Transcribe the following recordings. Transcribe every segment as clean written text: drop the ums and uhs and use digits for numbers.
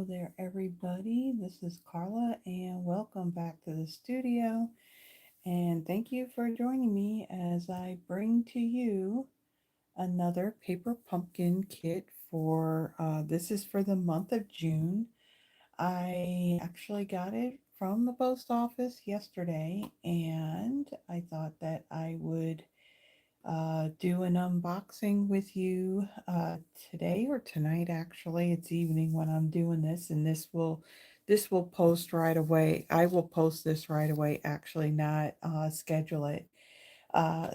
there, everybody. This is Carla, and welcome back to the studio. And thank you for joining me as I bring to you another paper pumpkin kit for this is for the month of June. I actually got it from the post office yesterday, and I thought that I would do an unboxing with you today or tonight. Actually, it's evening when I'm doing this, and this will post right away. I will post this right away, actually, not schedule it.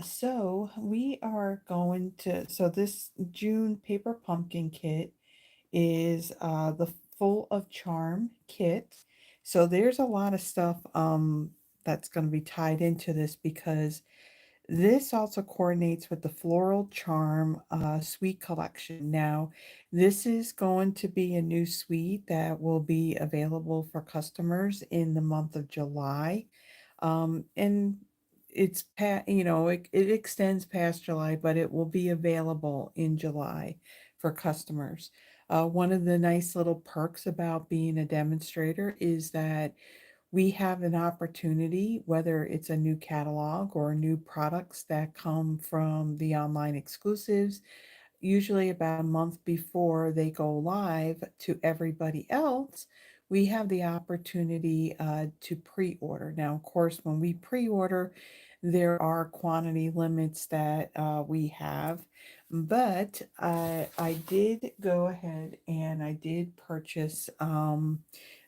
So we are going to, so this June paper pumpkin kit is the Full of Charm kit. So there's a lot of stuff that's going to be tied into this because this also coordinates with the Floral Charm suite collection. Now, this is going to be a new suite that will be available for customers in the month of July. And it extends past July, but it will be available in July for customers. One of the nice little perks about being a demonstrator is that we have an opportunity, whether it's a new catalog or new products that come from the online exclusives, usually about a month before they go live to everybody else, we have the opportunity to pre-order. Now, of course, when we pre-order, there are quantity limits that we have, but I did go ahead and I did purchase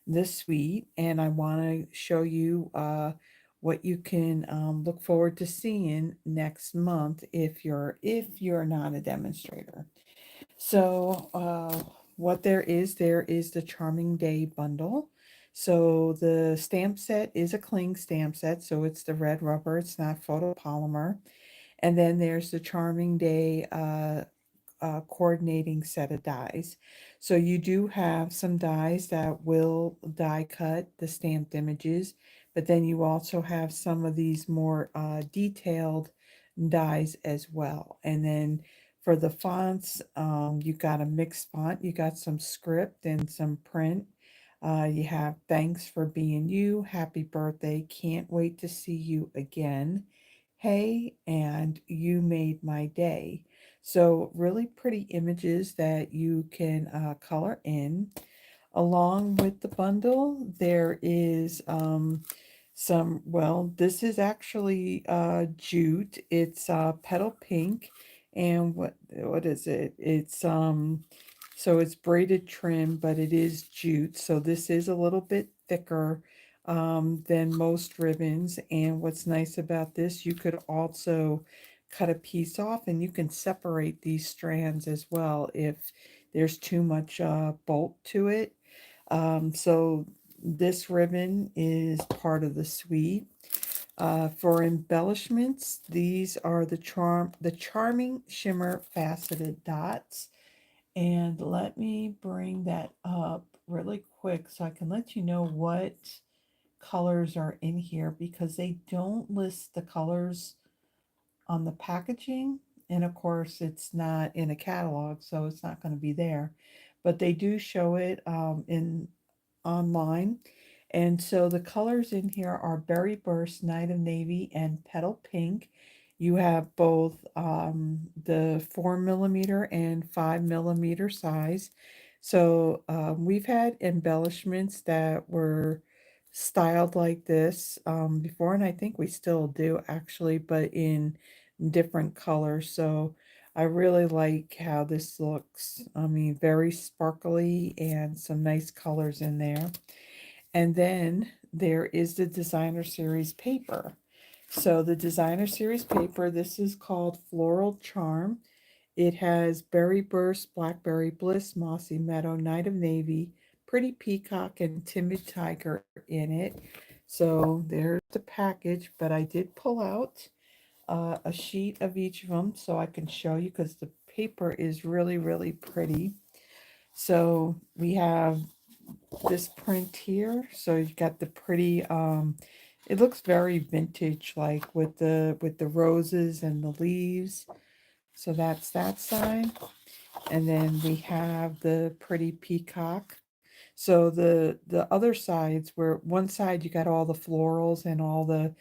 this suite, and I want to show you what you can look forward to seeing next month if you're not a demonstrator. So what there is the Charming Day bundle. So the stamp set is a cling stamp set, so it's the red rubber, it's not photopolymer. And then there's the Charming Day coordinating set of dies. So you do have some dies that will die cut the stamped images, but then you also have some of these more detailed dies as well. And then for the fonts, you got a mixed font. You got some script and some print. You have thanks for being you, happy birthday, can't wait to see you again, hey, and you made my day. So really pretty images that you can color in. Along with the bundle, there is this is actually jute. It's petal pink. And what is it? So it's braided trim, but it is jute. So this is a little bit thicker than most ribbons. And what's nice about this, you could also cut a piece off and you can separate these strands as well if there's too much bulk to it. So this ribbon is part of the suite. For embellishments, these are the Charming Shimmer Faceted Dots. And let me bring that up really quick so I can let you know what colors are in here because they don't list the colors on the packaging. And of course, it's not in a catalog, so it's not going to be there. But they do show it in online. And so the colors in here are Berry Burst, Night of Navy, and Petal Pink. You have both the 4 millimeter and 5 millimeter size. So we've had embellishments that were styled like this before, and I think we still do actually, but in different colors. So I really like how this looks. I mean, very sparkly and some nice colors in there. And then there is the Designer Series paper. So the Designer Series paper, this is called Floral Charm. It has Berry Burst, Blackberry Bliss, Mossy Meadow, Night of Navy, Pretty Peacock, and Timid Tiger in it. So there's the package, but I did pull out a sheet of each of them so I can show you because the paper is really, really pretty. So we have this print here. So you've got the pretty, it looks very vintage, like with the roses and the leaves. So that's that side. And then we have the pretty peacock. So the other sides, where one side you got all the florals and all the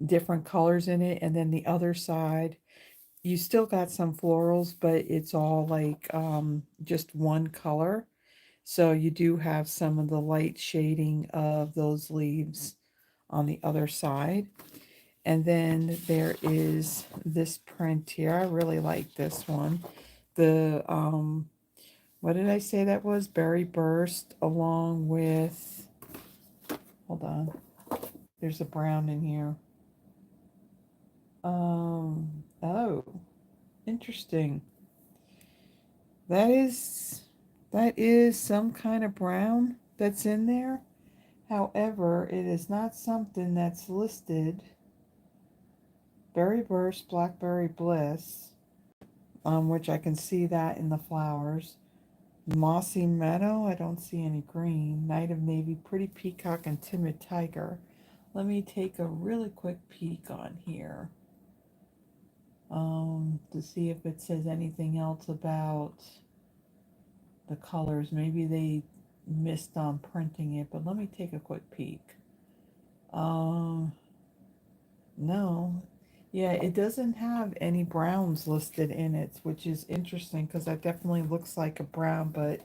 different colors in it, and then the other side you still got some florals, but it's all like just one color. So you do have some of the light shading of those leaves on the other side. And then there is this print here. I really like this one. The what did I say that was? Berry Burst, along with, hold on, there's a brown in here. Oh, interesting. That is that is some kind of brown that's in there. However, it is not something that's listed. Berry Burst, Blackberry Bliss, which I can see that in the flowers. Mossy Meadow, I don't see any green. Night of Navy, Pretty Peacock, and Timid Tiger. Let me take a really quick peek on here to see if it says anything else about the colors. Maybe they missed on printing it, but let me take a quick peek. Um, no. Yeah, it doesn't have any browns listed in it, which is interesting because that definitely looks like a brown, but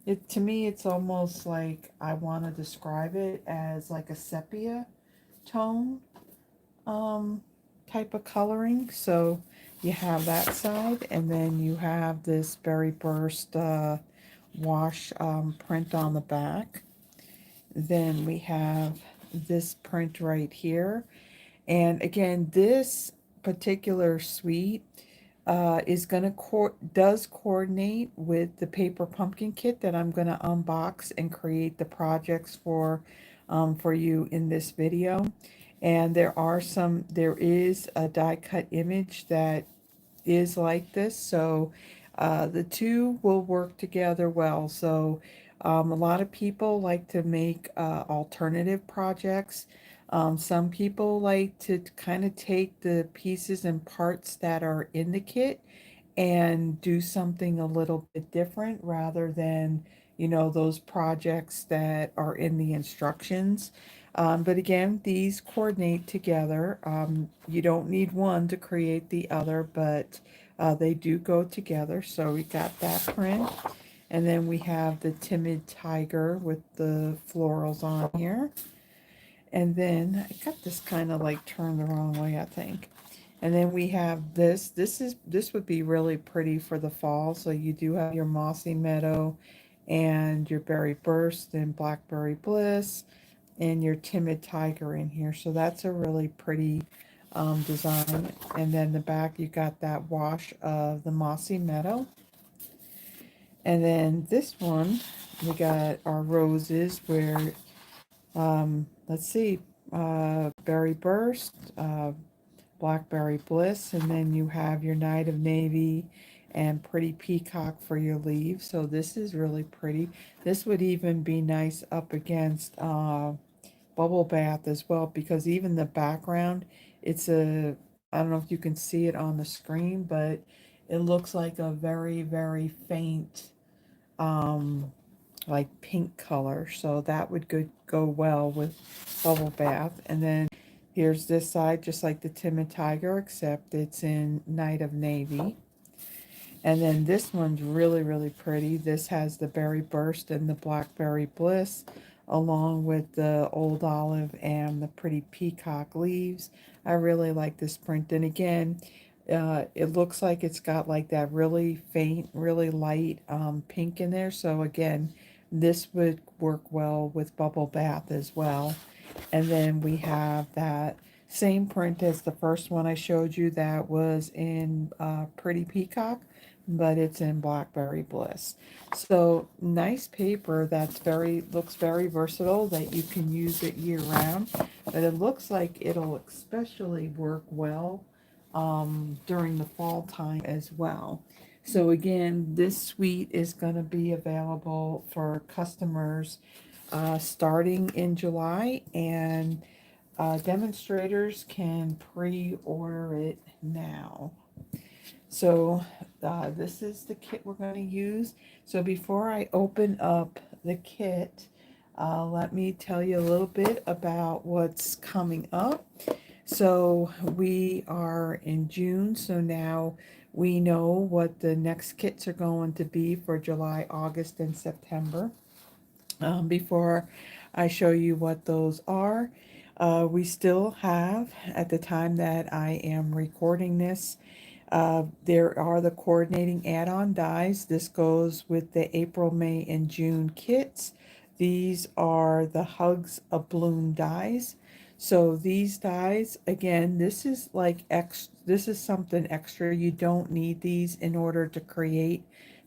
it, to me, it's almost like I want to describe it as like a sepia tone um, type of coloring. So you have that side, and then you have this Berry Burst wash print on the back. Then we have this print right here. And again, this particular suite is going to does coordinate with the paper pumpkin kit that I'm going to unbox and create the projects for you in this video. And there is a die cut image that is like this. So the two will work together well. So a lot of people like to make alternative projects. Some people like to kind of take the pieces and parts that are in the kit and do something a little bit different rather than, those projects that are in the instructions. But again, these coordinate together. You don't need one to create the other, but they do go together. So we got that print. And then we have the Timid Tiger with the florals on here. And then I got this kind of like turned the wrong way, I think. And then we have this. This would be really pretty for the fall. So you do have your Mossy Meadow and your Berry Burst and Blackberry Bliss and your Timid Tiger in here. So that's a really pretty design. And then the back you got that wash of the Mossy Meadow. And then this one, we got our roses where, let's see, Berry Burst, Blackberry Bliss, and then you have your Night of Navy and Pretty Peacock for your leaves. So this is really pretty. This would even be nice up against Bubble Bath as well, because even the background, it's a, I don't know if you can see it on the screen, but it looks like a very, very faint um, like pink color. So that would go well with Bubble Bath. And then here's this side, just like the Timid Tiger, except it's in Night of Navy. And then this one's really, really pretty. This has the Berry Burst and the Blackberry Bliss, along with the Old Olive and the Pretty Peacock leaves. I really like this print. And again, it looks like it's got like that really faint, really light pink in there. So again, this would work well with Bubble Bath as well. And then we have that same print as the first one I showed you that was in Pretty Peacock, but it's in Blackberry Bliss. So nice paper that's looks very versatile, that you can use it year round, but it looks like it'll especially work well during the fall time as well. So again, this suite is going to be available for customers starting in July, and demonstrators can pre-order it now. So this is the kit we're going to use. So before I open up the kit, let me tell you a little bit about what's coming up. So we are in June, so now we know what the next kits are going to be for July, August, and September. Before I show you what those are, we still have, at the time that I am recording this, there are the coordinating add-on dies. This goes with the April, May, and June kits. These are the Hugs a Bloom dies. So these dies, again, this is like this is something extra. You don't need these in order to create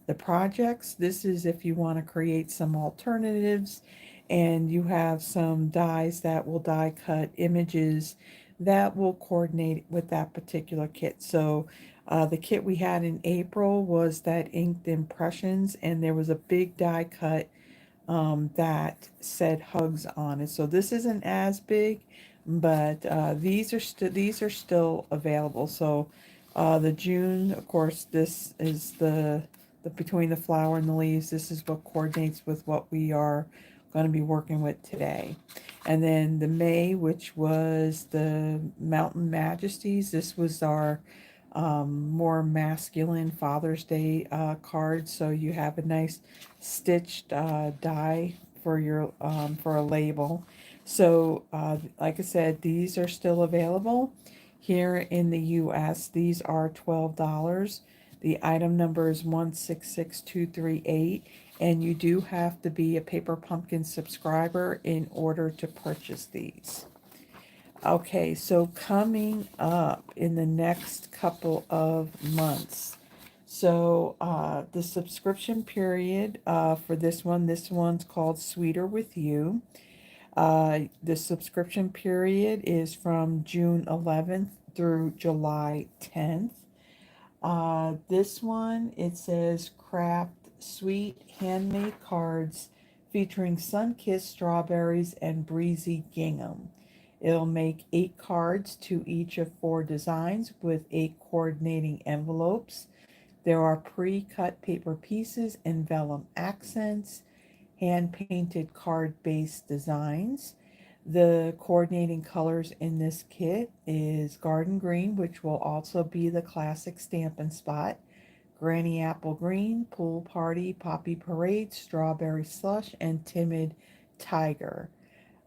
the projects. This is if you want to create some alternatives and you have some dies that will die cut images that will coordinate with that particular kit. So the kit we had in April was that inked impressions, and there was a big die cut that said hugs on it. So this isn't as big, but these are still available. So the June, of course, this is the between the flower and the leaves. This is what coordinates with what we are going to be working with today. And then the May, which was the Mountain Majesties. This was our more masculine Father's Day card. So you have a nice stitched die for your for a label. So like I said, these are still available here in the US. These are $12. The item number is 166238, and you do have to be a Paper Pumpkin subscriber in order to purchase these. Okay, so coming up in the next couple of months. So the subscription period for this one's called Sweeter with You. The subscription period is from June 11th through July 10th. This one, it says craft sweet handmade cards featuring sun-kissed strawberries and breezy gingham. It'll make 8 cards to each of 4 designs with 8 coordinating envelopes. There are pre-cut paper pieces and vellum accents, hand-painted card-based designs. The coordinating colors in this kit is Garden Green, which will also be the classic Stampin' Spot, Granny Apple Green, Pool Party, Poppy Parade, Strawberry Slush, and Timid Tiger.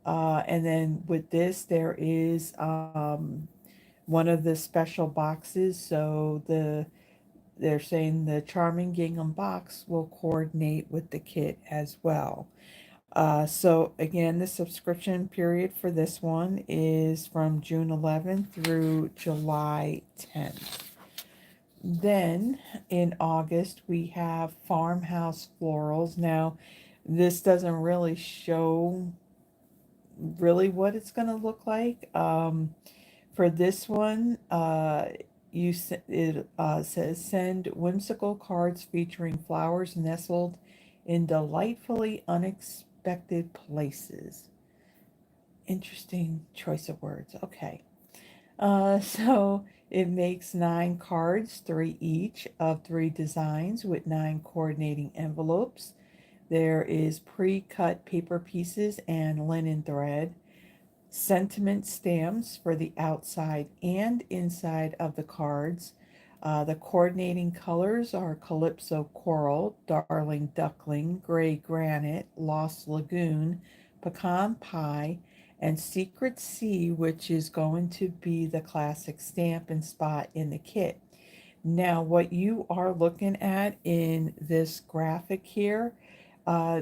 And then with this, there is one of the special boxes. So they're saying the Charming Gingham box will coordinate with the kit as well. So again, the subscription period for this one is from June 11th through July 10th. Then in August, we have Farmhouse Florals. Now, this doesn't really show really what it's going to look like. For this one, it says send whimsical cards featuring flowers nestled in delightfully unexpected places. Interesting choice of words. Okay. So it makes 9 cards, 3 each of 3 designs with 9 coordinating envelopes. There is pre-cut paper pieces and linen thread, sentiment stamps for the outside and inside of the cards. The coordinating colors are Calypso Coral, Darling Duckling, Gray Granite, Lost Lagoon, Pecan Pie, and Secret Sea, which is going to be the classic Stampin' Spot in the kit. Now, what you are looking at in this graphic here,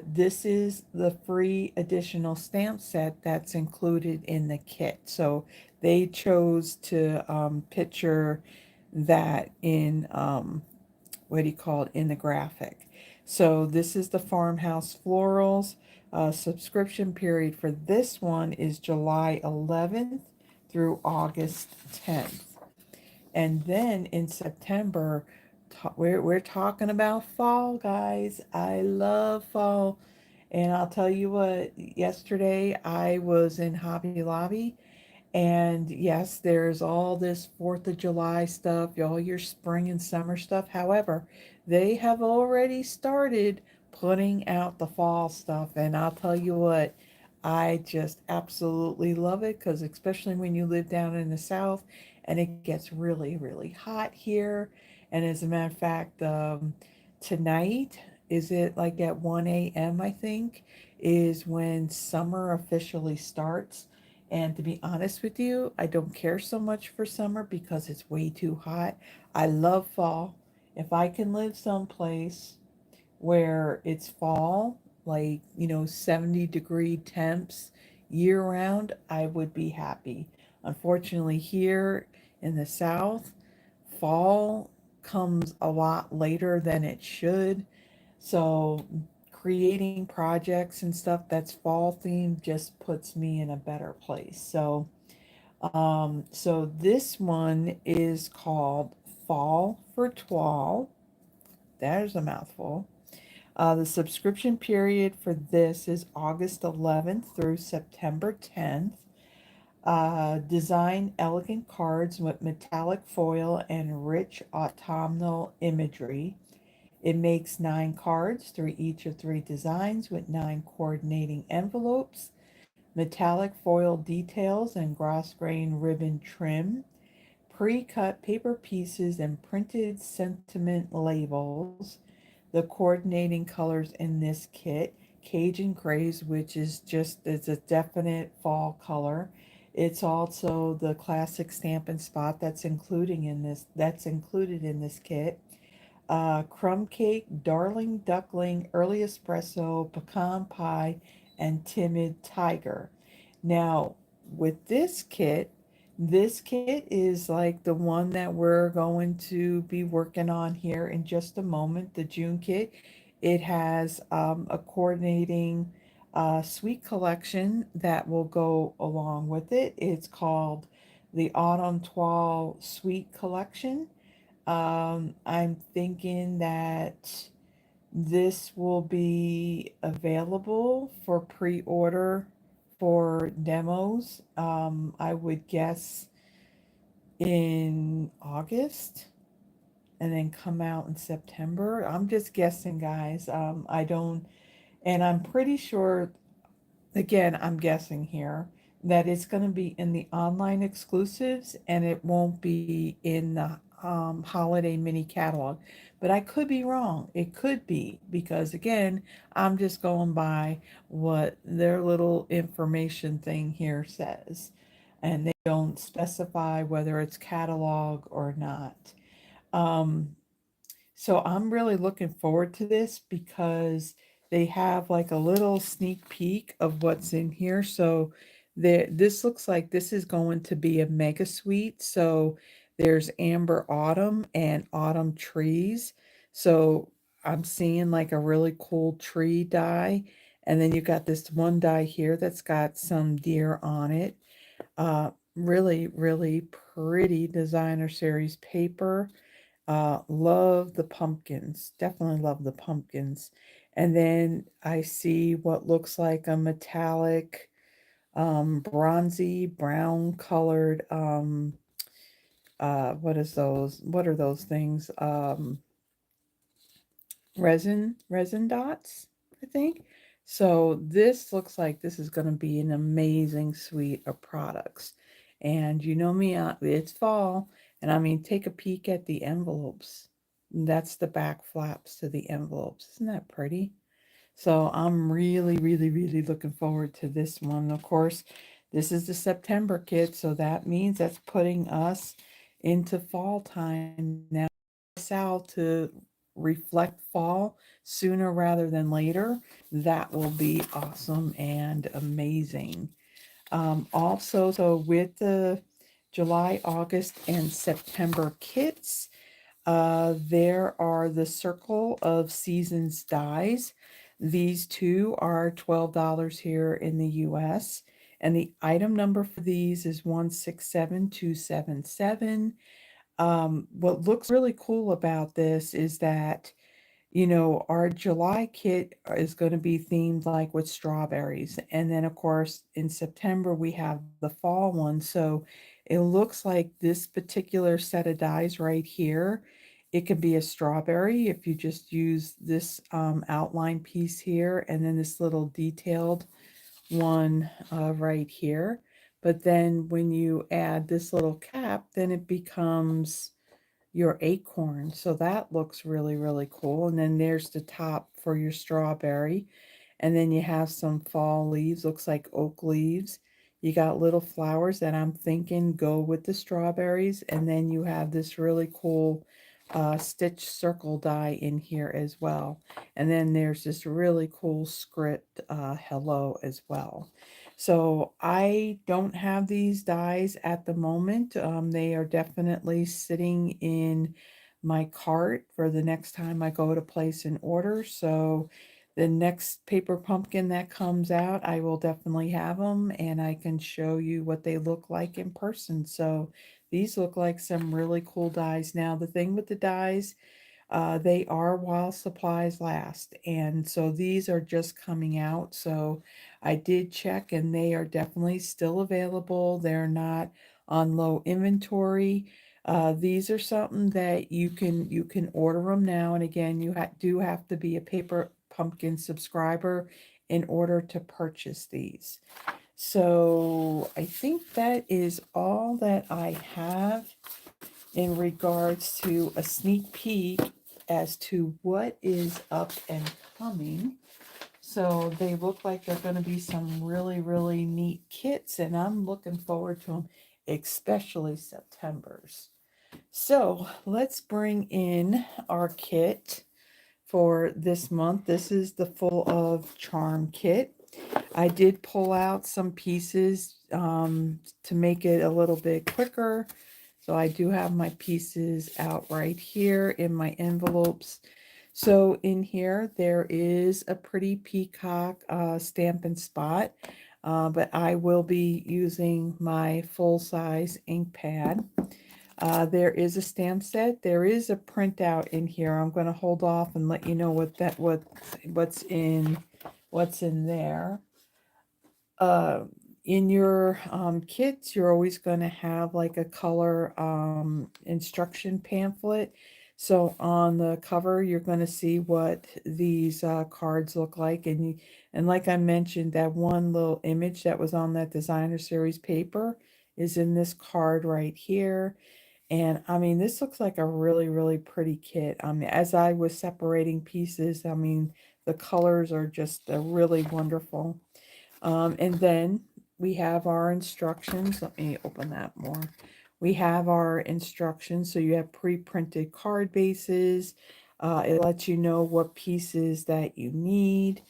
this is the free additional stamp set that's included in the kit. So they chose to picture that in, what do you call it, in the graphic. So this is the Farmhouse Florals. Subscription period for this one is July 11th through August 10th. And then in September, we're talking about fall, guys. I love fall. And I'll tell you what, yesterday I was in Hobby Lobby, and yes, there's all this 4th of July stuff, all your spring and summer stuff. However, they have already started putting out the fall stuff. And I'll tell you what, I just absolutely love it because, especially when you live down in the South and it gets really, really hot here. And as a matter of fact, tonight, is it like at 1 a.m., I think, is when summer officially starts. And to be honest with you, I don't care so much for summer because it's way too hot. I love fall. If I can live someplace where it's fall, like, 70-degree temps year round, I would be happy. Unfortunately, here in the South, fall comes a lot later than it should. So, creating projects and stuff that's fall themed just puts me in a better place. So this one is called Fall for Twall. There's a mouthful. The subscription period for this is August 11th through September 10th. Design elegant cards with metallic foil and rich autumnal imagery. It makes 9 cards through each of 3 designs with 9 coordinating envelopes, metallic foil details, and grain ribbon trim, pre-cut paper pieces, and printed sentiment labels. The coordinating colors in this kit, Cajun Grays, which is just, it's a definite fall color. It's also the classic Stampin' Spot that's included in this kit. Crumb cake, darling duckling, early espresso, pecan pie, and timid tiger. Now, with this kit is like the one that we're going to be working on here in just a moment, the June kit. It has a coordinating sweet collection that will go along with it. It's called the Autumn Toile Sweet Collection. I'm thinking that this will be available for pre-order for demos. I would guess in August and then come out in September. I'm just guessing, guys. I don't, and I'm pretty sure, again, I'm guessing here that it's going to be in the online exclusives and it won't be in the holiday mini catalog. But I could be wrong. It could be because, again, I'm just going by what their little information thing here says. And they don't specify whether it's catalog or not. Um, so I'm really looking forward to this because they have like a little sneak peek of what's in here. So this looks like this is going to be a mega suite. So there's amber autumn and autumn trees. So I'm seeing like a really cool tree die. And then you got this one die here that's got some deer on it. Really, really pretty designer series paper. Love the pumpkins. Definitely love the pumpkins. And then I see what looks like a metallic, bronzy brown colored, what is those? What are those things? Resin dots, I think. So this looks like this is going to be an amazing suite of products. And you know me, it's fall, and I mean, take a peek at the envelopes. That's the back flaps to the envelopes. Isn't that pretty? So I'm really, really, really looking forward to this one. Of course, this is the September kit, so that means that's putting us into fall time now. South to reflect fall sooner rather than later. That will be awesome and amazing. Also, so with the July, August, and September kits, there are the Circle of Seasons dies. These two are $12 here in the US. And the item number for these is 167277. What looks really cool about this is that, our July kit is going to be themed like with strawberries. And then, of course, in September, we have the fall one. So it looks like this particular set of dies right here It could be a strawberry if you just use this outline piece here and then this little detailed one right here. But then when you add this little cap, then it becomes your acorn. So that looks really, really cool. And then there's the top for your strawberry. And then you have some fall leaves, looks like oak leaves. You got little flowers that I'm thinking go with the strawberries. And then you have this really cool stitch circle die in here as well. And then there's this really cool script hello as well. So I don't have these dies at the moment. They are definitely sitting in my cart for the next time I go to place an order. So the next paper pumpkin that comes out, I will definitely have them and I can show you what they look like in person. So these look like some really cool dies. Now, the thing with the dies, they are while supplies last. And so these are just coming out. So I did check and they are definitely still available. They're not on low inventory. These are something that you can order them now. And again, you do have to be a Paper Pumpkin subscriber in order to purchase these. So I think that is all that I have in regards to a sneak peek as to what is up and coming. So they look like they're going to be some really, really neat kits, and I'm looking forward to them, especially September's. So let's bring in our kit for this month. This is the Full of Charm kit. I did pull out some pieces to make it a little bit quicker. So I do have my pieces out right here in my envelopes. So in here, there is a pretty peacock Stampin' Spot, but I will be using my full-size ink pad. There is a stamp set. There is a printout in here. I'm going to hold off and let you know what's in there. Uh, in your kits, you're always going to have like a color instruction pamphlet. So on the cover, you're going to see what these cards look like, and like I mentioned, that one little image that was on that designer series paper is in this card right here. And I mean, this looks like a really, really pretty kit. As I was separating pieces, I mean, the colors are just really wonderful. And then we have our instructions. Let me open that more. We have our instructions. So you have pre-printed card bases. It lets you know what pieces that you need.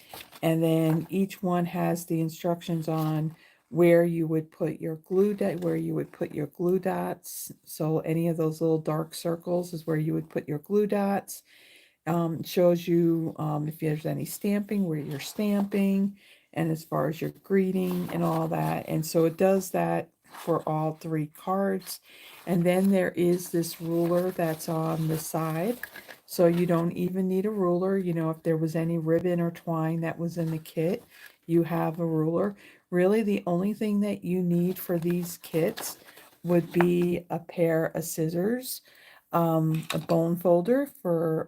And then each one has the instructions on where you would put your glue dots. So any of those little dark circles is where you would put your glue dots. Shows you if there's any stamping, where you're stamping, and as far as your greeting and all that. And so it does that for all three cards. And then there is this ruler that's on the side. So you don't even need a ruler. You know, if there was any ribbon or twine that was in the kit, you have a ruler. Really, the only thing that you need for these kits would be a pair of scissors, a bone folder for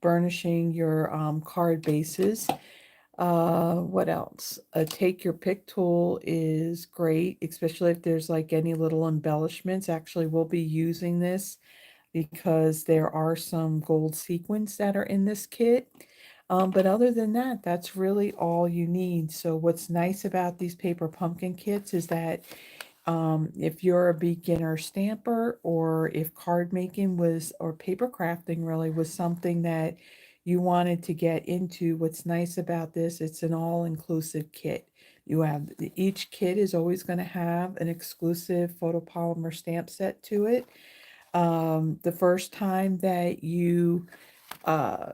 burnishing your card bases. What else? A take your pick tool is great, especially if there's like any little embellishments. Actually, we'll be using this because there are some gold sequins that are in this kit. But other than that, that's really all you need. So what's nice about these paper pumpkin kits is that if you're a beginner stamper, or if card making was, or paper crafting really was something that you wanted to get into, what's nice about this, it's an all-inclusive kit. You have, each kit is always going to have an exclusive photopolymer stamp set to it. The first time that you uh,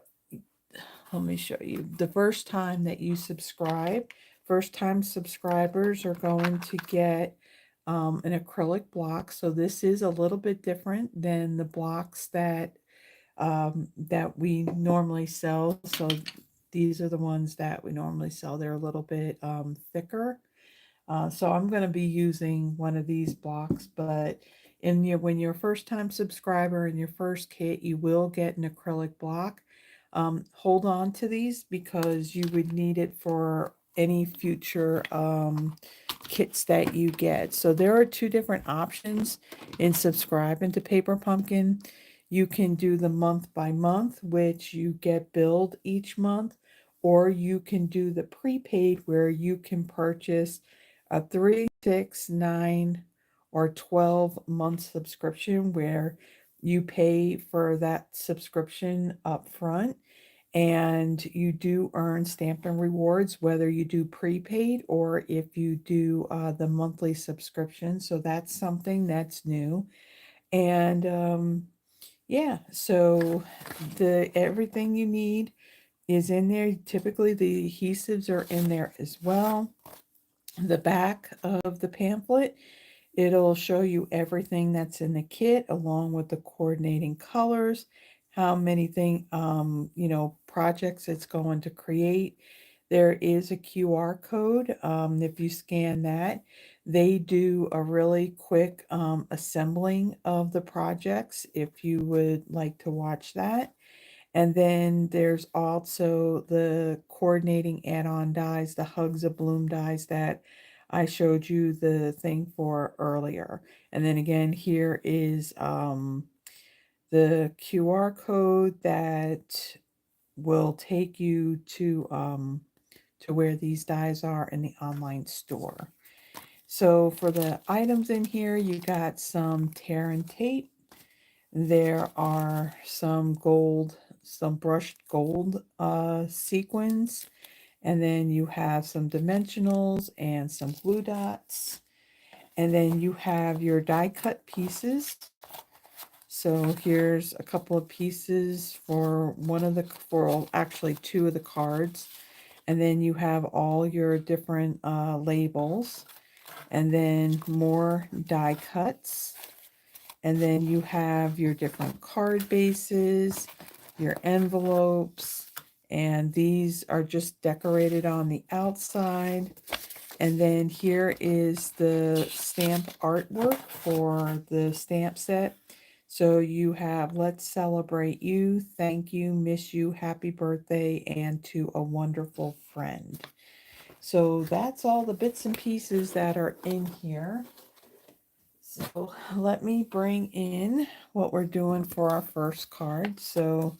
let me show you. The first time that you subscribe, first time subscribers are going to get an acrylic block. So this is a little bit different than the blocks that we normally sell. So these are the ones that we normally sell. They're a little bit thicker. So I'm going to be using one of these blocks, but in your when you're a first time subscriber in your first kit, you will get an acrylic block. Hold on to these because you would need it for any future kits that you get. So there are two different options in subscribing to Paper Pumpkin. You can do the month by month, which you get billed each month, or you can do the prepaid where you can purchase a 3, 6, 9, or 12-month subscription where you pay for that subscription up front and you do earn Stampin' Rewards, whether you do prepaid or if you do the monthly subscription. So that's something that's new. And yeah, so the everything you need is in there. Typically, the adhesives are in there as well. The back of the pamphlet, it'll show you everything that's in the kit along with the coordinating colors, how many projects it's going to create. There is a QR code. If you scan that, they do a really quick assembling of the projects if you would like to watch that. And then there's also the coordinating add-on dies, the Hugs of Bloom dies that I showed you the thing for earlier. And then again, here is the QR code that will take you to where these dies are in the online store. So for the items in here, you got some tear and tape. There are some brushed gold sequins, and then you have some dimensionals and some glue dots. And then you have your die cut pieces. So here's a couple of pieces for actually two of the cards. And then you have all your different labels, and then more die cuts. And then you have your different card bases, your envelopes, and these are just decorated on the outside. And then here is the stamp artwork for the stamp set. So you have Let's Celebrate You, Thank You, Miss You, Happy Birthday, and To a Wonderful Friend. So that's all the bits and pieces that are in here. So let me bring in what we're doing for our first card. So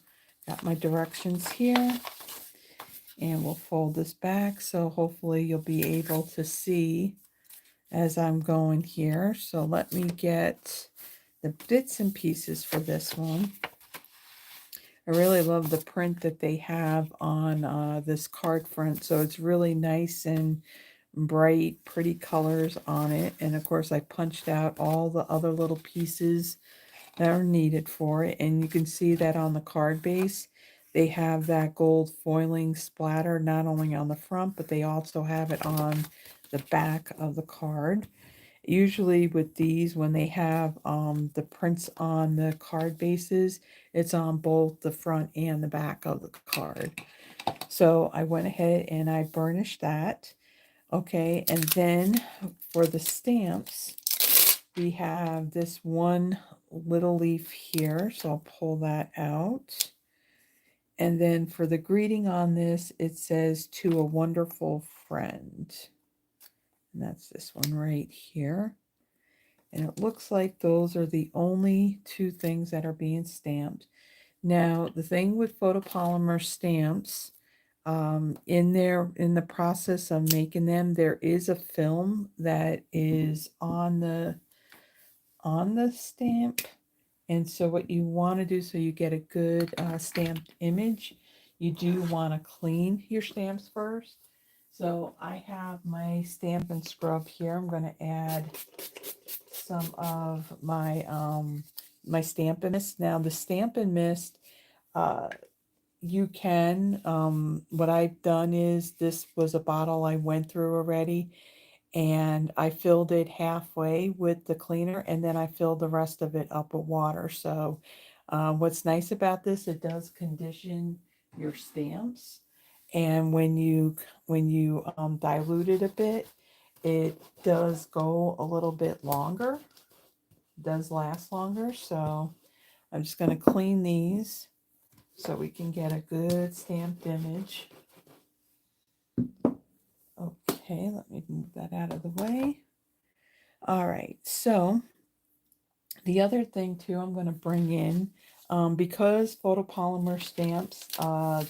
got my directions here, and we'll fold this back. So hopefully you'll be able to see as I'm going here. So let me get the bits and pieces for this one. I really love the print that they have on this card front. So it's really nice and bright, pretty colors on it. And of course, I punched out all the other little pieces that are needed for it. And you can see that on the card base, they have that gold foiling splatter not only on the front, but they also have it on the back of the card. Usually with these, when they have the prints on the card bases, it's on both the front and the back of the card. So I went ahead and I burnished that. Okay, and then for the stamps, we have this one little leaf here, so I'll pull that out. And then for the greeting on this, it says To a Wonderful Friend. And that's this one right here. And it looks like those are the only two things that are being stamped. Now, the thing with photopolymer stamps, in the process of making them, there is a film that is on the stamp. And so what you want to do, so you get a good stamped image, you do want to clean your stamps first. So I have my Stampin' Scrub here. I'm going to add some of my Stampin' Mist. Now the Stampin' Mist, you can, what I've done is, this was a bottle I went through already, and I filled it halfway with the cleaner, and then I filled the rest of it up with water. So what's nice about this, it does condition your stamps, and when you dilute it a bit, it does go a little bit longer. does last longer. So I'm just going to clean these so we can get a good stamped image. Okay, let me move that out of the way. All right, so the other thing too I'm going to bring in, because photopolymer stamps,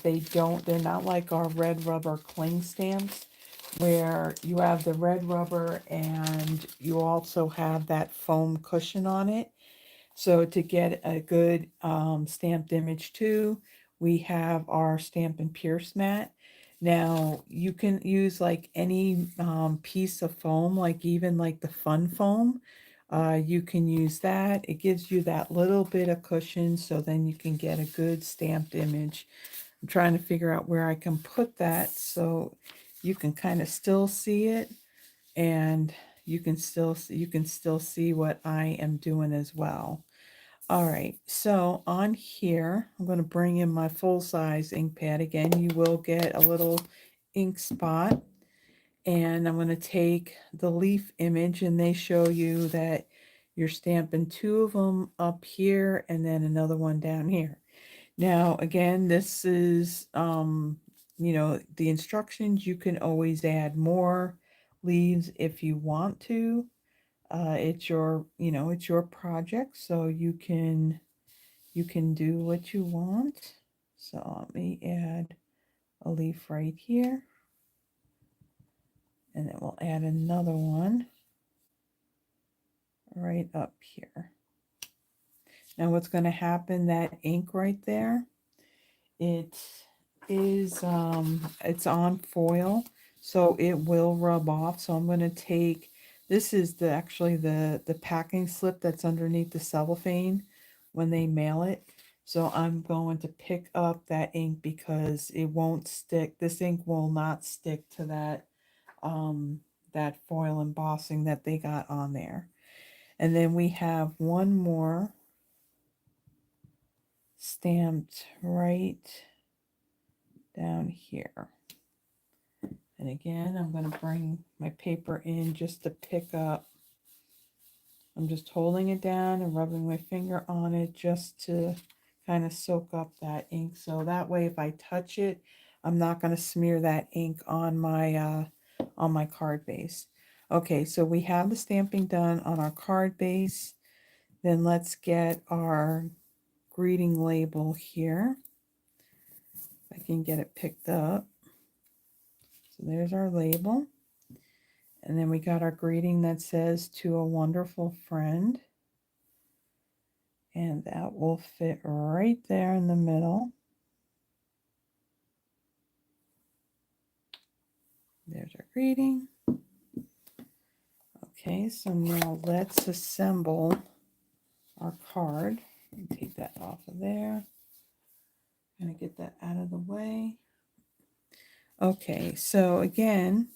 they're not like our red rubber cling stamps where you have the red rubber and you also have that foam cushion on it. So to get a good stamped image too, we have our Stampin' Pierce mat. Now you can use like any piece of foam, like even like the fun foam. You can use that. It gives you that little bit of cushion so then you can get a good stamped image. I'm trying to figure out where I can put that so you can kind of still see it and you can still see what I am doing as well. All right, so on here, I'm going to bring in my full-size ink pad. Again, you will get a little ink spot. And I'm going to take the leaf image, and they show you that you're stamping two of them up here and then another one down here. Now, again, this is, the instructions. You can always add more leaves if you want to. It's it's your project, so you can do what you want. So let me add a leaf right here. And then we'll add another one right up here. Now what's going to happen, that ink right there, it is it's on foil, so it will rub off. So I'm going to take, this is actually the packing slip that's underneath the cellophane when they mail it. So I'm going to pick up that ink because it won't stick. This ink will not stick to that foil embossing that they got on there. And then we have one more stamped right down here. And again, I'm going to bring my paper in just to pick up. I'm just holding it down and rubbing my finger on it just to kind of soak up that ink. So that way, if I touch it, I'm not going to smear that ink on my card base. Okay, so we have the stamping done on our card base. Then let's get our greeting label here. If I can get it picked up. So there's our label. And then we got our greeting that says, "To a wonderful friend." And that will fit right there in the middle. There's our greeting. Okay, so now let's assemble our card. Take that off of there. I'm going to get that out of the way. Okay, so again,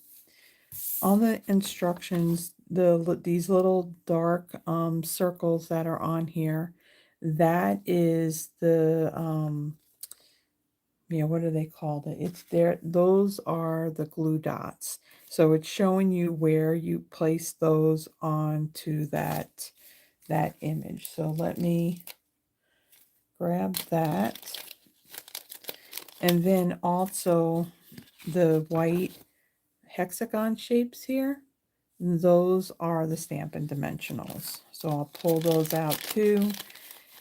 all the instructions, these little dark circles that are on here, that is the what are they called? It's there. Those are the glue dots. So it's showing you where you place those onto that image. So let me grab that. And then also the white hexagon shapes here, those are the Stampin' Dimensionals. So I'll pull those out too.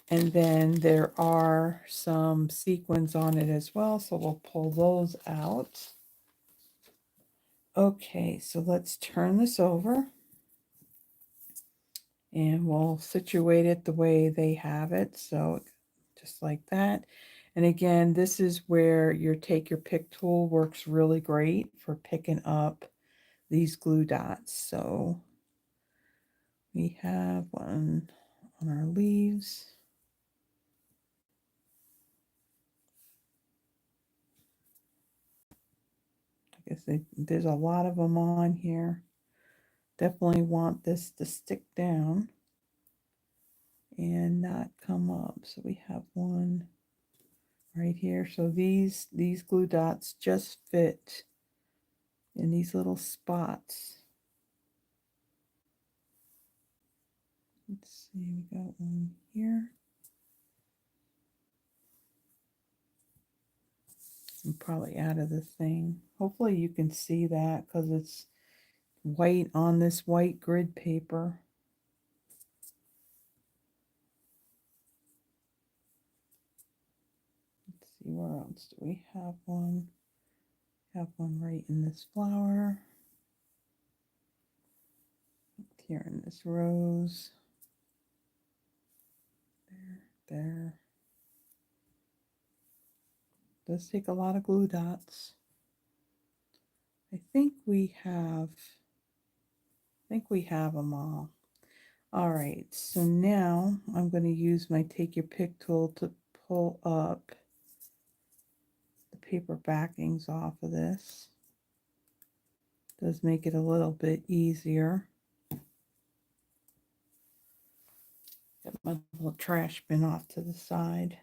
And then there are some sequins on it as well, so we'll pull those out. Okay, so let's turn this over. And we'll situate it the way they have it, so just like that. And again, this is where your take your pick tool works really great for picking up these glue dots. So we have one on our leaves. I guess there's a lot of them on here. Definitely want this to stick down and not come up. So we have one right here. So these glue dots just fit in these little spots. Let's see, we got one here. I'm probably out of the thing. Hopefully you can see that because it's white on this white grid paper. Let's see, where else do we have one? Have one right in this flower. Here in this rose. There. Does take a lot of glue dots. I think we have them all. All right, so now I'm going to use my take your pick tool to pull up the paper backings off of this. Does make it a little bit easier. Get my little trash bin off to the side.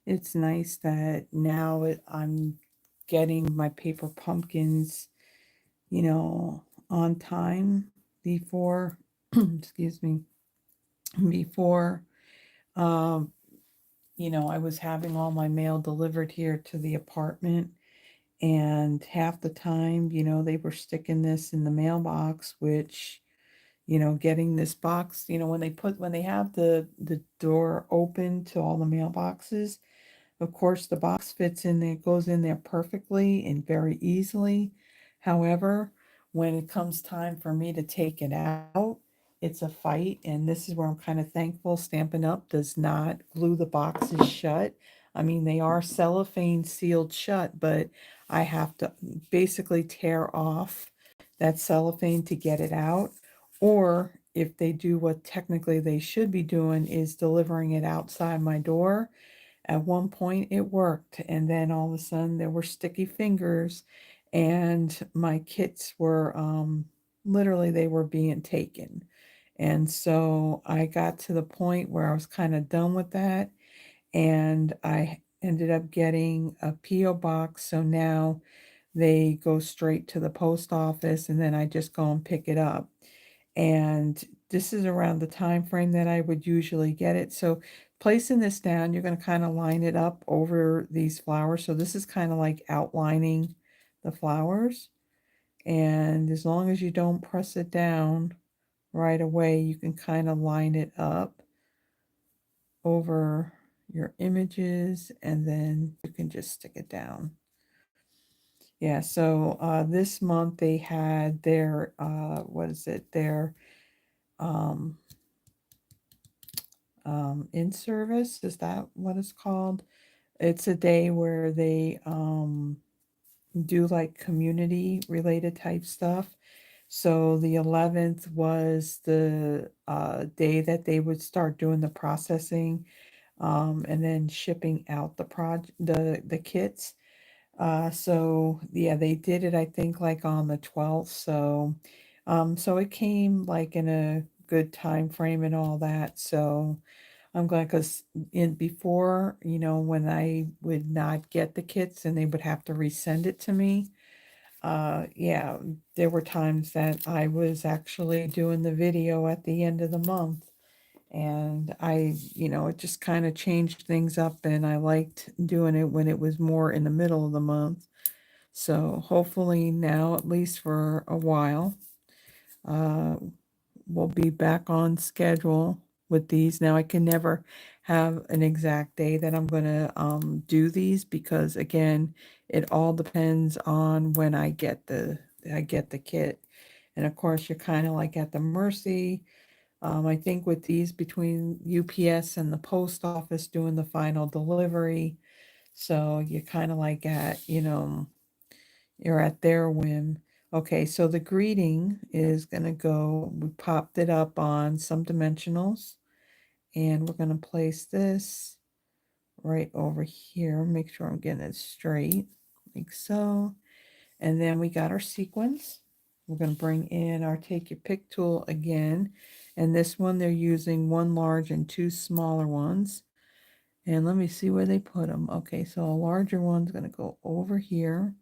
It's nice that now I'm getting my paper pumpkins, you know, on time before, excuse me, before, um, you know, I was having all my mail delivered here to the apartment. And half the time, you know, they were sticking this in the mailbox, which, you know, getting this box, you know, when they have the door open to all the mailboxes, of course, the box fits in there, goes in there perfectly and very easily. However, when it comes time for me to take it out, it's a fight. And this is where I'm kind of thankful Stampin' Up! Does not glue the boxes shut. I mean, they are cellophane sealed shut, but I have to basically tear off that cellophane to get it out. Or if they do what technically they should be doing, is delivering it outside my door. At one point it worked, and then all of a sudden there were sticky fingers, and my kits were literally they were being taken. And so I got to the point where I was kind of done with that, and I ended up getting a P.O. box. So now they go straight to the post office, and then I just go and pick it up. And this is around the time frame that I would usually get it. So placing this down, you're going to kind of line it up over these flowers. So this is kind of like outlining the flowers. And as long as you don't press it down right away, you can kind of line it up over your images, and then you can just stick it down. Yeah, so this month they had their, what is it, their um, in service. Is that what it's called? It's a day where they do like community related type stuff. So the 11th was the day that they would start doing the processing, and then shipping out the kits. So yeah, they did it, I think, like on the 12th. So it came like in a good time frame and all that. So I'm glad, because in before, you know, when I would not get the kits and they would have to resend it to me, yeah, there were times that I was actually doing the video at the end of the month. And you know, it just kind of changed things up, and I liked doing it when it was more in the middle of the month. So hopefully now, at least for a while, uh, we'll be back on schedule with these. Now I can never have an exact day that I'm going to do these, because again, it all depends on when I get the kit. And of course, you're kind of like at the mercy. I think with these, between UPS and the post office doing the final delivery, so you're kind of like at, you know, you're at their whim. Okay, so the greeting is going to go, we popped it up on some dimensionals, and we're going to place this right over here. Make sure I'm getting it straight, like so. And then we got our sequins. We're going to bring in our take your pick tool again. And this one, they're using one large and two smaller ones. And let me see where they put them. Okay, so a larger one's going to go over here.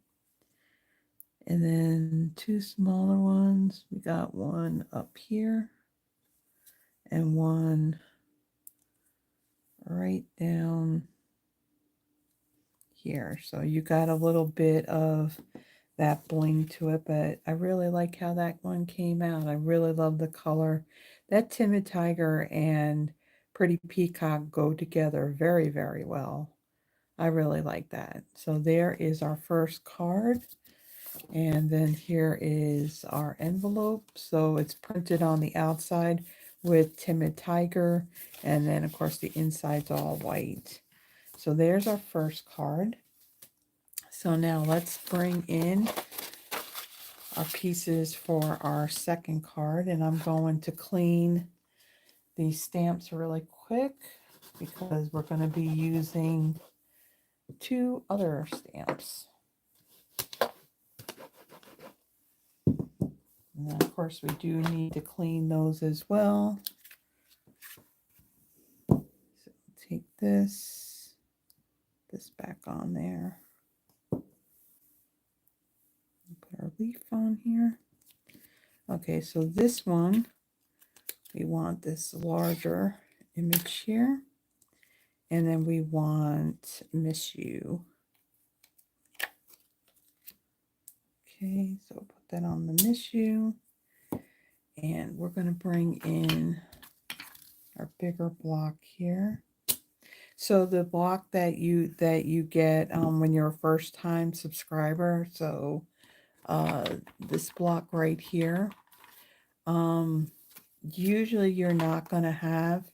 And then 2 smaller ones. We got one up here and one right down here. So you got a little bit of that bling to it, but I really like how that one came out. I really love the color. That Timid Tiger and Pretty Peacock go together very, very well. I really like that. So there is our first card. And then here is our envelope. So it's printed on the outside with Timid Tiger. And then, of course, the inside's all white. So there's our first card. So now let's bring in our pieces for our second card. And I'm going to clean these stamps really quick because we're going to be using 2 other stamps. And then, of course, we do need to clean those as well. So take this back on there. Put our leaf on here. Okay, so this one, we want this larger image here. And then we want Miss You. Okay, so put that on the Miss You. And we're going to bring in our bigger block here. So the block that you get when you're a first time subscriber, so this block right here, usually you're not going to have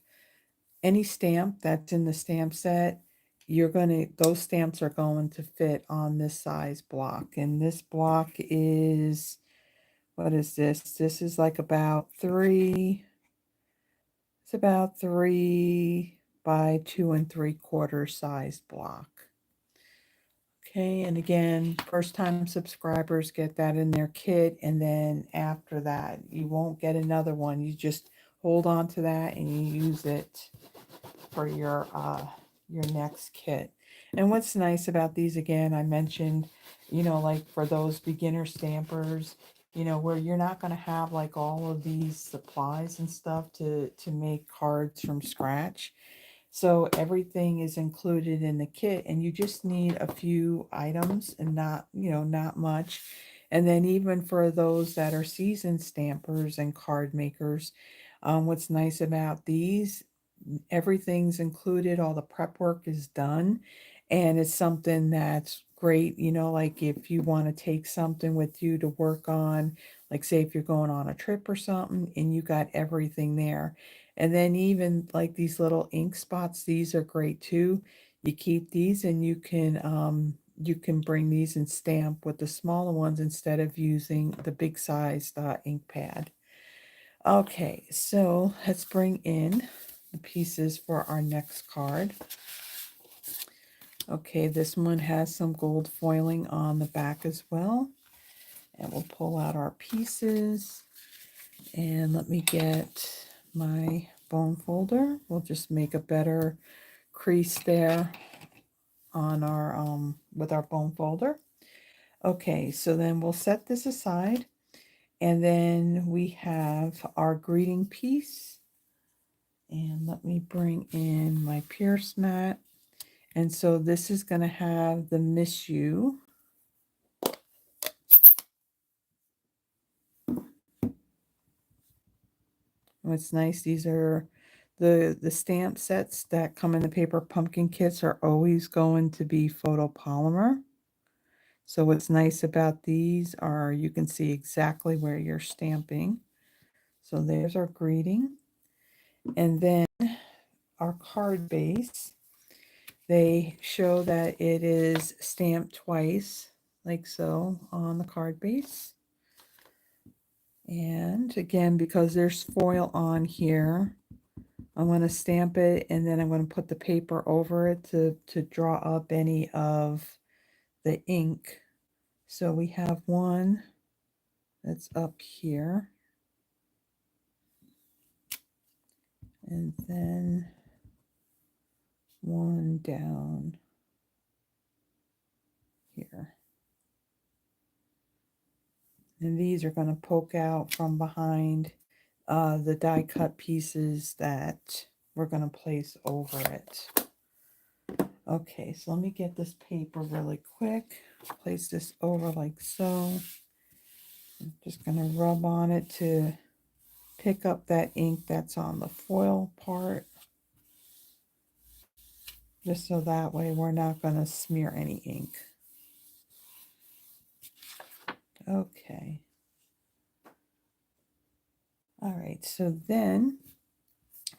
any stamp that's in the stamp set. Those stamps are going to fit on this size block, and this block is, what is this? This is like about 3 by 2 3/4 size block. Okay, and again, first time subscribers get that in their kit, and then after that, you won't get another one. You just hold on to that and you use it for your next kit. And what's nice about these, again, I mentioned, like for those beginner stampers, where you're not going to have like all of these supplies and stuff to make cards from scratch. So everything is included in the kit, and you just need a few items and not much. And then even for those that are seasoned stampers and card makers, what's nice about these, everything's included, all the prep work is done, and it's something that's great, like if you want to take something with you to work on, like say if you're going on a trip or something and you got everything there. And then even like these little ink spots, these are great too. You keep these and you can bring these and stamp with the smaller ones instead of using the big sized ink pad. Okay, so let's bring in the pieces for our next card. Okay, this one has some gold foiling on the back as well. And we'll pull out our pieces. And let me get my bone folder. We'll just make a better crease there on our with our bone folder. Okay, so then we'll set this aside. And then we have our greeting piece. And let me bring in my Pierce mat. And so this is going to have the Miss You. What's nice, these are the stamp sets that come in the paper pumpkin kits are always going to be photopolymer. So what's nice about these are you can see exactly where you're stamping. So there's our greeting. And then our card base. They show that it is stamped twice, like so, on the card base. And again, because there's foil on here, I'm going to stamp it and then I'm going to put the paper over it to draw up any of the ink. So we have one that's up here. And then one down here. And these are going to poke out from behind the die cut pieces that we're going to place over it. Okay, so let me get this paper really quick. Place this over like so. I'm just going to rub on it to pick up that ink that's on the foil part. Just so that way we're not going to smear any ink. Okay. All right, so then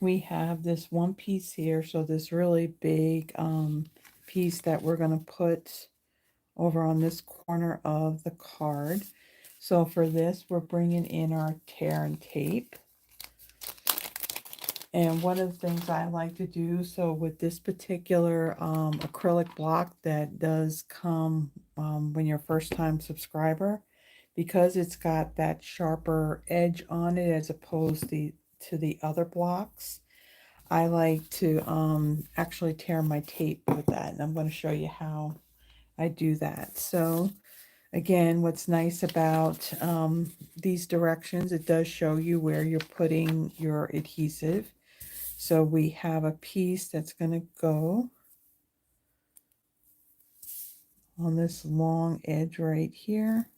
we have this one piece here. So this really big piece that we're going to put over on this corner of the card. So for this, we're bringing in our tear and tape. And one of the things I like to do, so with this particular acrylic block that does come when you're a first-time subscriber, because it's got that sharper edge on it as opposed to the other blocks, I like to actually tear my tape with that. And I'm going to show you how I do that. So again, what's nice about these directions, it does show you where you're putting your adhesive. So we have a piece that's going to go on this long edge right here.